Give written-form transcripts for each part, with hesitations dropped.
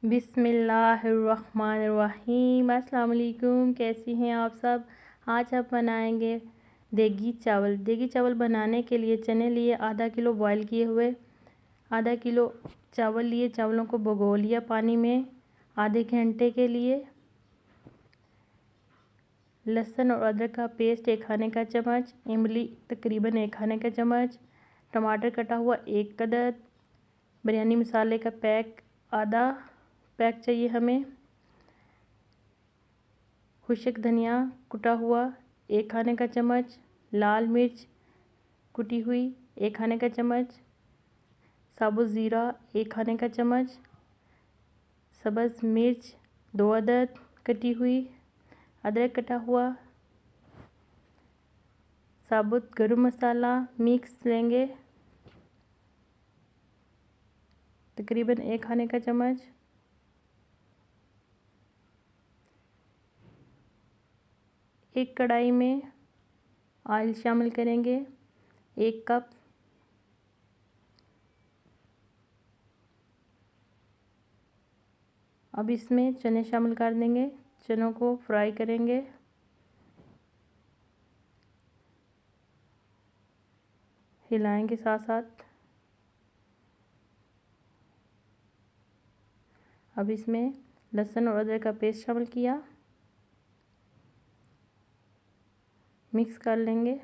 बिस्मिल्लाहिर्रहमानिर्रहीम। अस्सलाम वालेकुम। कैसी हैं आप सब। आज हम बनाएंगे देगी चावल। देगी चावल बनाने के लिए चने लिए आधा किलो बॉईल किए हुए, आधा किलो चावल लिए, चावलों को भिगो लिया पानी में आधे घंटे के लिए। लहसुन और अदरक का पेस्ट 1 खाने का चम्मच, इमली तकरीबन 1 खाने का चम्मच, टमाटर कटा हुआ 1 अदद, बिरयानी मसाले का पैक आधा पैक चाहिए हमें, खुश्क धनिया कुटा हुआ 1 खाने का चम्मच, लाल मिर्च कुटी हुई 1 खाने का चम्मच, साबुत ज़ीरा 1 खाने का चम्मच, सब्ज़ मिर्च 2 अदद कटी हुई, अदरक कटा हुआ, साबुत गरम मसाला मिक्स लेंगे तकरीबन 1 खाने का चम्मच। एक कढ़ाई में ऑयल शामिल करेंगे 1 कप। अब इसमें चने शामिल कर देंगे, चनों को फ्राई करेंगे। हिलाएंगे साथ साथ। अब इसमें लहसुन और अदरक का पेस्ट शामिल किया, मिक्स कर लेंगे।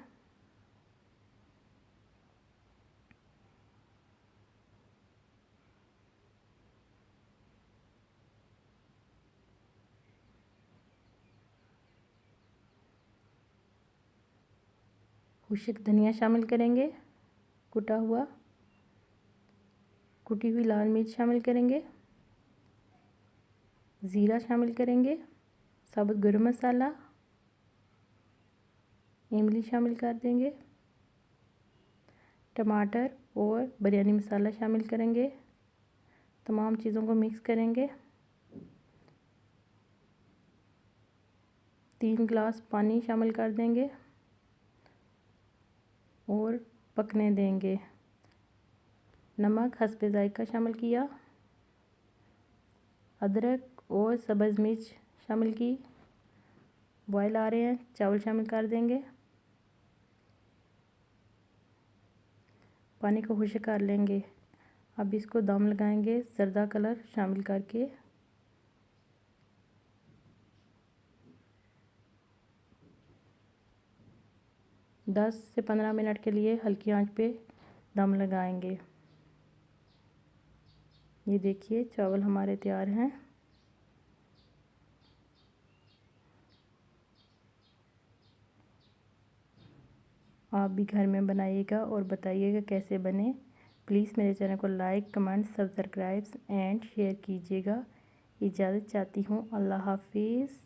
खुश्क धनिया शामिल करेंगे कुटा हुआ, कुटी हुई लाल मिर्च शामिल करेंगे, ज़ीरा शामिल करेंगे, साबुत गरम मसाला, इमली शामिल कर देंगे, टमाटर और बिरयानी मसाला शामिल करेंगे। तमाम चीज़ों को मिक्स करेंगे। 3 गिलास पानी शामिल कर देंगे और पकने देंगे। नमक हस्बे जायका शामिल किया, अदरक और सब्ज़ मिर्च शामिल की। बॉयल आ रहे हैं, चावल शामिल कर देंगे। पानी को खुश्क कर लेंगे। अब इसको दम लगाएंगे जर्दा कलर शामिल करके। दस से 15 मिनट के लिए हल्की आंच पे दम लगाएंगे। ये देखिए चावल हमारे तैयार हैं। आप भी घर में बनाइएगा और बताइएगा कैसे बने। प्लीज़ मेरे चैनल को like, comment, subscribe and share कीजिएगा। इजाज़त चाहती हूँ। अल्लाह हाफिज़।